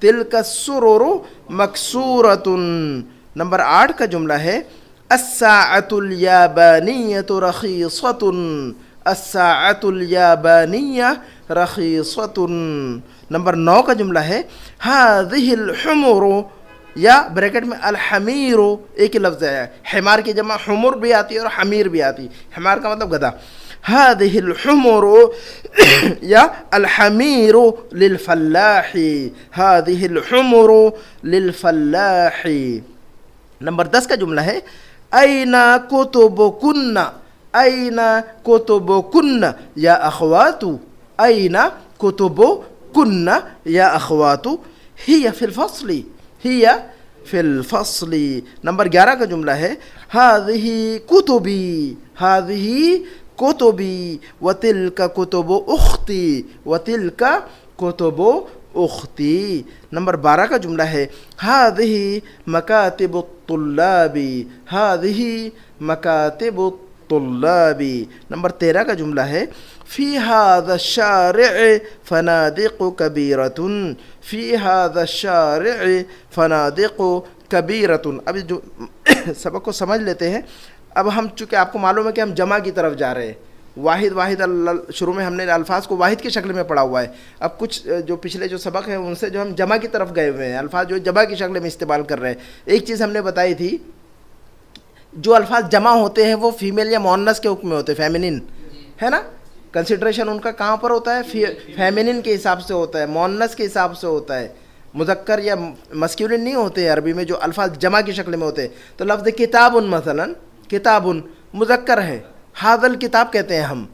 تلک السرر مکسورۃ. نمبر 8 کا جملہ ہے الساعۃ الیابانیۃ رخیصۃ, الساعۃ الیابانیۃ رخیصۃ. نمبر 9 کا جملہ ہے هذه الحمر, یا بریکٹ میں الحمیر, ایک ہی لفظ ہے, حمار کی جمع حمر بھی آتی ہے اور حمیر بھی آتی. حمار کا مطلب گدھا. هذه الحمر یا الحمیر للفلاح, هذه الحمر للفلاح. نمبر 10 کا جملہ ہے این کتبکن, این کتبکن یا اخوات, این کتبکن یا اخوات ہی فی الفصل, ہی فی الفصل. نمبر 11 کا جملہ ہے هذه کتبی, هذه کتبی وتلک کتب اختی, وتلک کتب اختی. نمبر 12 کا جملہ ہے هذه مکاتب الطلاب, هذه مکاتب الطلاب. نمبر 13 کا جملہ ہے فی هذا الشارع فنادق کبیرۃ, فی هذا الشارع فنادق کبیرۃ. اب جو سبق کو سمجھ لیتے ہیں. اب ہم چونکہ آپ کو معلوم ہے کہ ہم جمع کی طرف جا رہے ہیں, واحد واحد شروع میں ہم نے الفاظ کو واحد کی شکل میں پڑھا ہوا ہے. اب کچھ جو پچھلے جو سبق ہیں ان سے جو ہم جمع کی طرف گئے ہوئے ہیں, الفاظ جو جمع کی شکل میں استعمال کر رہے ہیں. ایک چیز ہم نے بتائی تھی, جو الفاظ جمع ہوتے ہیں وہ فیمیل یا مؤنث کے حکم میں ہوتے ہیں, فیمنن, ہے نا. کنسیڈریشن ان کا کہاں پر ہوتا ہے, فیمنن کے حساب سے ہوتا ہے, مؤنث کے حساب سے ہوتا ہے. مذکر یا مسکولن نہیں ہوتے ہیں عربی میں جو الفاظ جمع کی شکل میں ہوتے ہیں. تو لفظ کتاب مثلا, کتاب مذکر ہے, ھذا الکتاب کہتے ہیں ہم,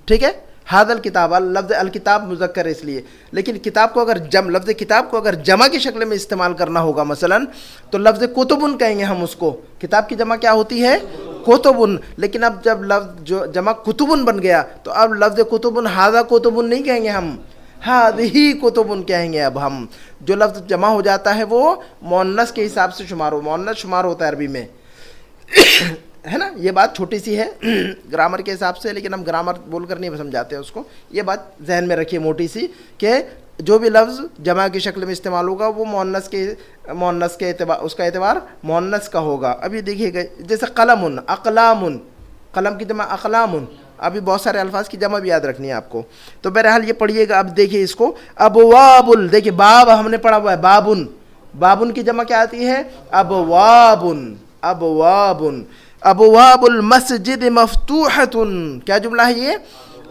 ٹھیک ہے, ھذا الکتاب, لفظ الکتاب مذکر ہے اس لیے. لیکن کتاب کو اگر لفظ کتاب کو اگر جمع کی شکل میں استعمال کرنا ہوگا مثلا تو لفظ کتبن کہیں گے ہم اس کو. کتاب کی جمع کیا ہوتی ہے, کتبن. لیکن اب جب لفظ جو جمع کتبن بن گیا تو اب لفظ کتبن ھذا کتبن نہیں کہیں گے ہم, ھذہ کتبن کہیں گے. اب ہم جو لفظ جمع ہو جاتا ہے وہ مؤنث کے حساب سے شمار ہو, مؤنث شمار ہوتا ہے عربی میں, ہے نا. یہ بات چھوٹی سی ہے گرامر کے حساب سے, لیکن ہم گرامر بول کر نہیں سمجھاتے اس کو. یہ بات ذہن میں رکھیے موٹی سی کہ جو بھی لفظ جمع کی شکل میں استعمال ہوگا وہ مؤنث کے اعتبار, اس کا اعتبار مؤنث کا ہوگا. ابھی دیکھیے گا جیسے قلم, اقلام, قلم کی جمع اقلام. ابھی بہت سارے الفاظ کی جمع بھی یاد رکھنی ہے آپ کو. تو بہرحال یہ پڑھیے گا. اب دیکھیے اس کو ابواب, دیکھیے باب ہم نے پڑھا ہوا ہے, بابن, بابن کی جمع کیا آتی ہے, ابوابن, ابوابن. ابواب المسجد مفتوحۃ, کیا جملہ ہے یہ,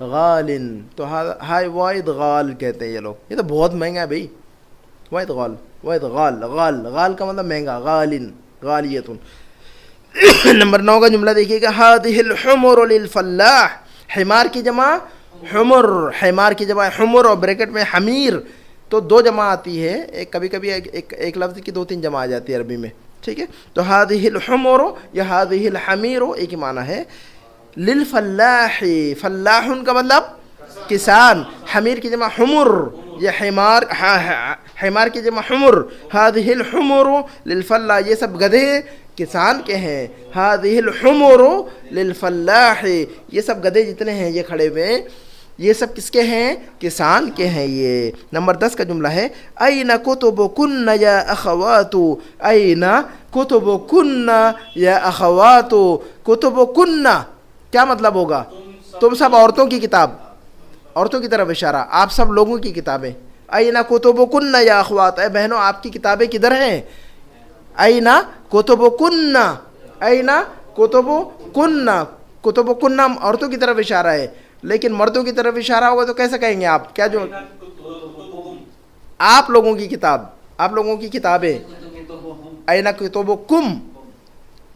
غالن، تو ہائی واحد غال کہتے ہیں یہ لوگ. یہ تو بہت مہنگا ہے بھائی. واحد غال، واحد غال، غال غال کا مطلب مہنگا. غالن غالیتن. نمبر 9 کا جملہ دیکھیے گا. هذه الحمر للفلاح، حمار کی جمع حمر، حمار کی جمع حمر اور بریکٹ میں حمیر. تو دو جمع آتی ہے، ایک کبھی کبھی ایک لفظ کی 2-3 جمع آ جاتی ہے عربی میں. ٹھیک ہے، تو هذه الحمر یا هذه الحمیر ایک ہی معنی ہے. للفلاح، فلاح کا مطلب کسان. حمیر کی جمع حمر یا حمار، حمار کی جمع حمر. هذه الحمر للفلاح، یہ سب گدھے کسان کے ہیں. هذه الحمر للفلاح، یہ سب گدھے جتنے ہیں یہ کھڑے ہوئے یہ سب کس کے ہیں؟ کسان کے ہیں یہ. نمبر 10 کا جملہ ہے. این کتبکن یا اخوات، این کتبکن یا اخوات. کتبکن کیا مطلب ہوگا؟ تم سب عورتوں کی کتاب، عورتوں کی طرف اشارہ، آپ سب لوگوں کی کتابیں. این کتبکن یا اخوات، اے بہنوں آپ کی کتابیں کدھر ہیں؟ N کتبکن، N کتبکن. کتبکن عورتوں کی طرف اشارہ ہے، لیکن مردوں کی طرف اشارہ ہوگا تو کیسے کہیں گے آپ؟ کیا جو آپ لوگوں کی کتاب، آپ لوگوں کی کتابیں. این کتبکم،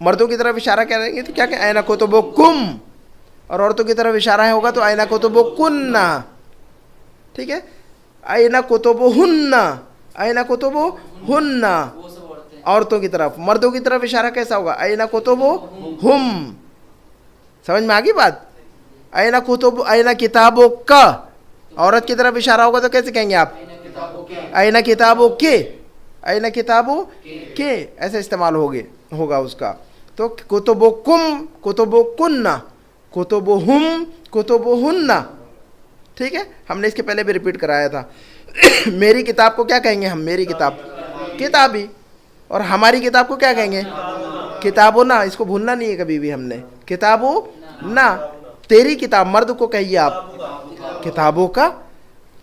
مردوں کی طرف اشارہ کریں گے تو کیا کہ این کتبکم، اور عورتوں کی طرف اشارہ ہوگا تو این کتبکن. ٹھیک ہے. این کتبہن، این کتبہن عورتوں کی طرف. مردوں کی طرف اشارہ کیسا ہوگا؟ این کتبہم. سمجھ میں آ گئی بات؟ این کتب، این کتابوں کا، عورت کی طرف اشارہ ہوگا تو کیسے کہیں گے آپ؟ این کتابوں کے، این کتابوں کے، ایسے استعمال ہوگا اس کا. تو کتبکم، کتبکن، کتبہم، کتبہن. ٹھیک ہے، ہم نے اس کے پہلے بھی ریپیٹ کرایا تھا. میری کتاب کو کیا کہیں گے ہم؟ میری کتاب کتابی. اور ہماری کتاب کو کیا کہیں گے؟ کتابنا. اس کو بھولنا نہیں ہے کبھی بھی ہم نے. کتابوں نہ، تیری کتاب مرد کو کہیے آپ کتابوں کا.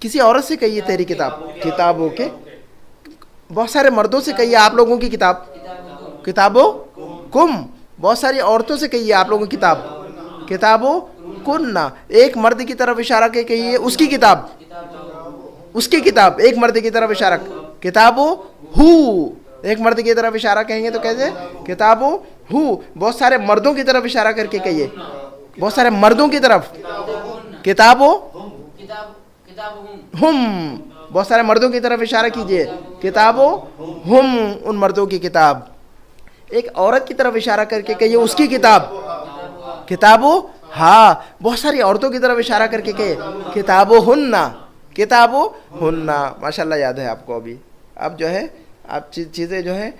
کسی عورت سے کہیے تیری کتاب کتابوں کے. بہت سارے مردوں سے کہیے آپ لوگوں کی کتاب کتابوں کم. بہت ساری عورتوں سے کہیے آپ لوگوں کی کتاب کتابوں کن. ایک مرد کی طرف اشارہ کے کہیے اس کی کتاب، اس کی کتاب. ایک مرد کی طرف اشارہ کتابوں ہو. ایک مرد کی طرف اشارہ کہیں گے تو کیسے؟ کتابوں ہو. بہت سارے مردوں کی طرف اشارہ کر کے کہیے، بہت سارے مردوں کی طرف کتابوں ہم. بہت سارے مردوں کی طرف اشارہ کیجئے کتابوں ہم، ان مردوں کی کتاب. ایک عورت کی طرف اشارہ کر کے کہیے اس کی کتاب کتابوں ہاں. بہت ساری عورتوں کی طرف اشارہ کر کے کہیے کتابوں ہن، کتابوں ہن. ماشاءاللہ یاد ہے آپ کو. ابھی اب جو ہے آپ چیزیں جو ہیں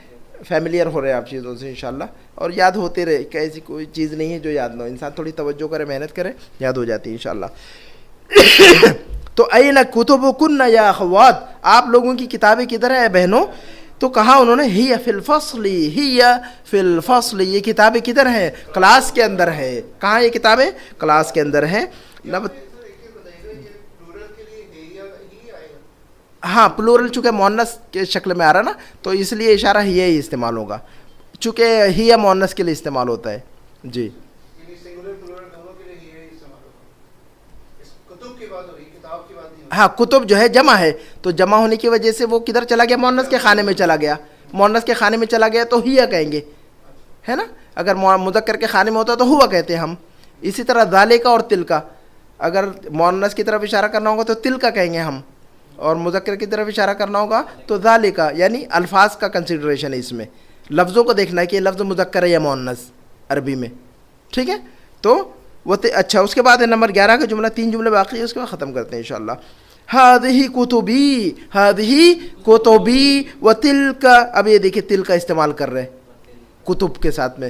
فیملیئر ہو رہے ہیں آپ چیزوں سے انشاءاللہ، اور یاد ہوتے رہے کہ ایسی کوئی چیز نہیں ہے جو یاد نہ ہو. انسان تھوڑی توجہ کرے، محنت کرے، یاد ہو جاتی ہے انشاءاللہ. تو این کتبکن یا اخوات، آپ لوگوں کی کتابیں کدھر ہیں بہنوں؟ تو کہا انہوں نے ہی فی الفصل، ہی فی الفصل، یہ کتابیں کدھر ہیں؟ کلاس کے اندر ہے. کہاں یہ کتابیں؟ کلاس کے اندر ہیں. ہاں پلورل چونکہ مؤنث کے شکل میں آ رہا نا، تو اس لیے اشارہ ہی استعمال ہوگا، چونکہ ہی مؤنث کے لیے استعمال ہوتا ہے. جی ہاں کتب جو ہے جمع ہے، تو جمع ہونے کی وجہ سے وہ کدھر چلا گیا؟ مؤنث کے خانے میں چلا گیا. مؤنث کے خانے میں چلا گیا تو ہی کہیں گے، ہے نا. اگر مذکر کے خانے میں ہوتا تو ہوا کہتے ہیں ہم. اسی طرح ذالک اور تلک، اگر مؤنث کی طرف اشارہ کرنا ہوگا تو تلک کہیں گے ہم، اور مذکر کی طرف اشارہ کرنا ہوگا تو ذالک. یعنی الفاظ کا کنسیڈریشن ہے اس میں، لفظوں کو دیکھنا ہے کہ یہ لفظ مذکر ہے یا مؤنث عربی میں. ٹھیک ہے، تو وہ اچھا. اس کے بعد ہے نمبر 11 کا جملہ. 3 جملے باقی ہے، اس کے بعد ختم کرتے ہیں انشاءاللہ. ہذہ کتبی، ہذہ کتبی وتلک. اب یہ دیکھیں تل کا استعمال کر رہے کتب کے ساتھ میں،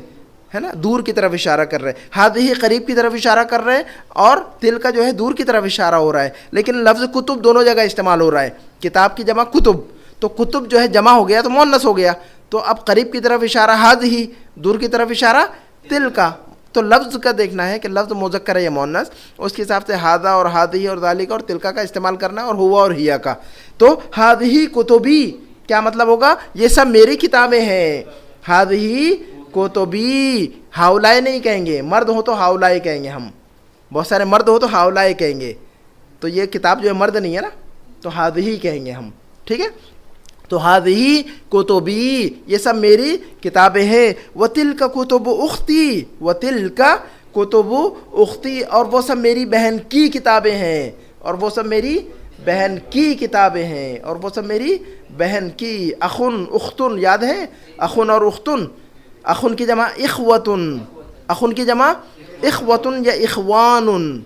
ہے نا. دور کی طرف اشارہ کر رہے. ہذہ قریب کی طرف اشارہ کر رہے، اور تل کا جو ہے دور کی طرف اشارہ ہو رہا ہے. لیکن لفظ کتب دونوں جگہ استعمال ہو رہا ہے. کتاب کی جمع کتب، تو کتب جو ہے جمع ہو گیا تو مؤنث ہو گیا. تو اب قریب کی طرف اشارہ ہذہ، دور کی طرف اشارہ تل کا. تو لفظ کا دیکھنا ہے کہ لفظ مذکر ہے یا مؤنث، اس کے حساب سے ہذا اور ہذہ اور ذالک اور تلکا کا استعمال کرنا ہے، اور ہوا اور ہیا کا. تو ہذہ کتبی کیا مطلب ہوگا؟ یہ سب میری کتابیں ہیں. ہذہ کتبی، ہاؤلائے نہیں کہیں گے. مرد ہو تو ہاؤلائے کہیں گے ہم. بہت سارے مرد ہو تو ہاؤلائے کہیں گے, تو یہ کتاب جو ہے مرد نہیں ہے نا, تو ہادہی کہیں گے ہم, ٹھیک ہے. تو ہادہی کتبی, یہ سب میری کتابیں ہیں. وتلک کتب اختی, وتلک کتب اختی, اور وہ سب میری بہن کی کتابیں ہیں, اور وہ سب میری بہن کی کتابیں ہیں, اور وہ سب میری بہن کی. اخن اختن یاد ہے, اخن اور اختن, اخن کی جمع اخوتن, اخن کی جمع اخوتن یا اخوان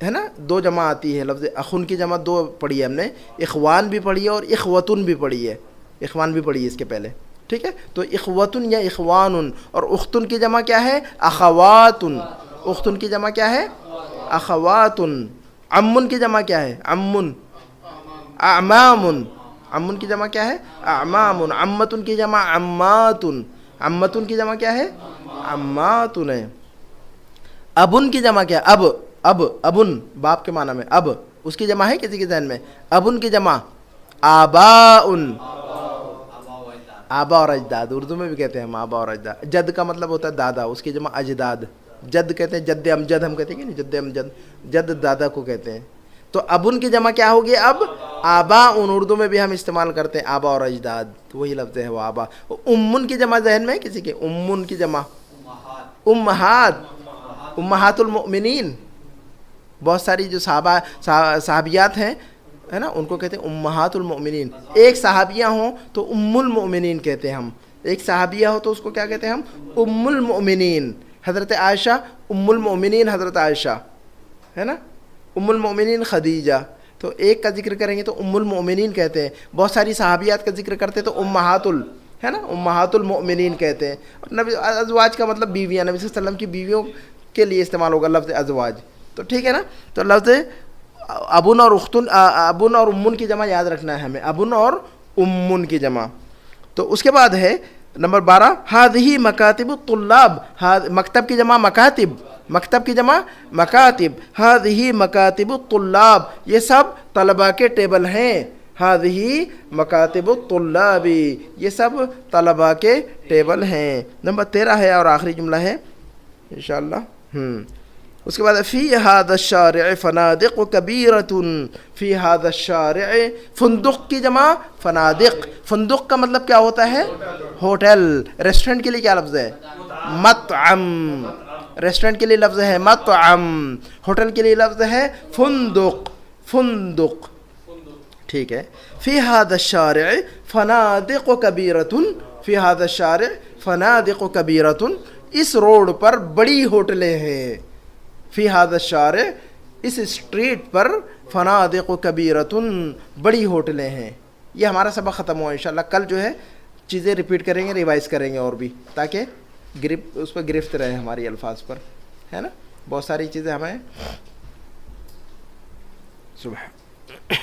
ہے نا, دو جمع آتی ہے. لفظ اخن کی جمع دو پڑھی ہے ہم نے, اخوان بھی پڑھی ہے اور اخوتن بھی پڑھی ہے, اخوان بھی پڑھی ہے اس کے پہلے, ٹھیک ہے. تو اخوتن یا اخوان, اور اختن کی جمع کیا ہے, اخواتن, اختن کی جمع کیا ہے, اخواتن. عمن کی جمع کیا ہے, عمن, اعمامن, عمن کی جمع کیا ہے, اعمامن. عمتن کی جمع عماتن, عمتن کی جمع کیا ہے, عماتن ہے. ابن کی جمع کیا ہے, اب, ابن باپ کے معنی میں, اب اس کی جمع ہے کسی کے ذہن میں, ابن کی جمع آباؤن, آبا اور اجداد, اردو میں بھی کہتے ہیں ہم آبا اور اجداد. جد کا مطلب ہوتا ہے دادا, اس کی جمع اجداد. جد کہتے ہیں جد امجد, ہم کہتے ہیں کہ نہیں جد امجد, جد دادا کو کہتے ہیں. تو ابن کی جمع کیا ہوگی, اب آباؤن, اردو میں بھی ہم استعمال کرتے ہیں آبا اور اجداد, تو وہی لفظ ہے وہ آبا. امن کی جمع ذہن میں ہے کسی کے, امن کی جمع امہات, امہات المؤمنین. بہت ساری جو صحابیات ہیں ہے نا, ان کو کہتے ہیں امہات المؤمنین. ایک صحابیہ ہوں تو ام المؤمنین کہتے ہیں ہم, ایک صحابیہ ہو تو اس کو کیا کہتے ہیں ہم, ام المؤمنین. حضرت عائشہ ام المؤمنین حضرت عائشہ ہے نا, ام المؤمنین خدیجہ. تو ایک کا ذکر کریں گے تو ام المؤمنین کہتے ہیں. بہت ساری صحابیات کا ذکر کرتے تو امہات ہے نا, امہات المؤمنین کہتے ہیں. اور نبی ازواج کا مطلب بیویاں, نبی صلی اللہ علیہ وسلم کی بیویوں کے لیے استعمال ہوگا لفظ ازواج, تو ٹھیک ہے نا. تو لفظ ابن اور اختن, ابن اور امن کی جمع یاد رکھنا ہے ہمیں, ابن اور امن کی جمع. تو اس کے بعد ہے نمبر 12, ہادہی مکاتب الطلاب, مکتب کی جمع مکاتب, مکتب کی جمع مکاتب. ہادہی مکاتب الطلاب, یہ سب طلباء کے ٹیبل ہیں. ہادہی مکاتب الطلاب, یہ سب طلباء کے ٹیبل ہیں. نمبر 13 ہے اور آخری جملہ ہے انشاءاللہ. اس کے بعد فی ھذا الشارع فنادق کبیرۃ, فی ھذا الشارع, فندق کی جمع فنادق. فندق کا مطلب کیا ہوتا ہے, ہوٹل. ریسٹورنٹ کے لیے کیا لفظ ہے, مطعم. ریسٹورنٹ کے لیے لفظ ہے مطعم, ہوٹل کے لیے لفظ ہے فندق, فندق, ٹھیک ہے. فی ھذا الشارع فنادق کبیرۃ, فی ھذا الشارع فنادق کبیرۃ, اس روڈ پر بڑی ہوٹلیں ہیں. فی ھذا الشارع, اس اسٹریٹ پر, فنادق کبیرۃ, بڑی ہوٹلیں ہیں. یہ ہمارا سبق ختم ہوا. انشاءاللہ کل جو ہے چیزیں ریپیٹ کریں گے, ریوائز کریں گے اور بھی, تاکہ اس پر گرفت رہے ہماری الفاظ پر, ہے نا. بہت ساری چیزیں ہمیں صبح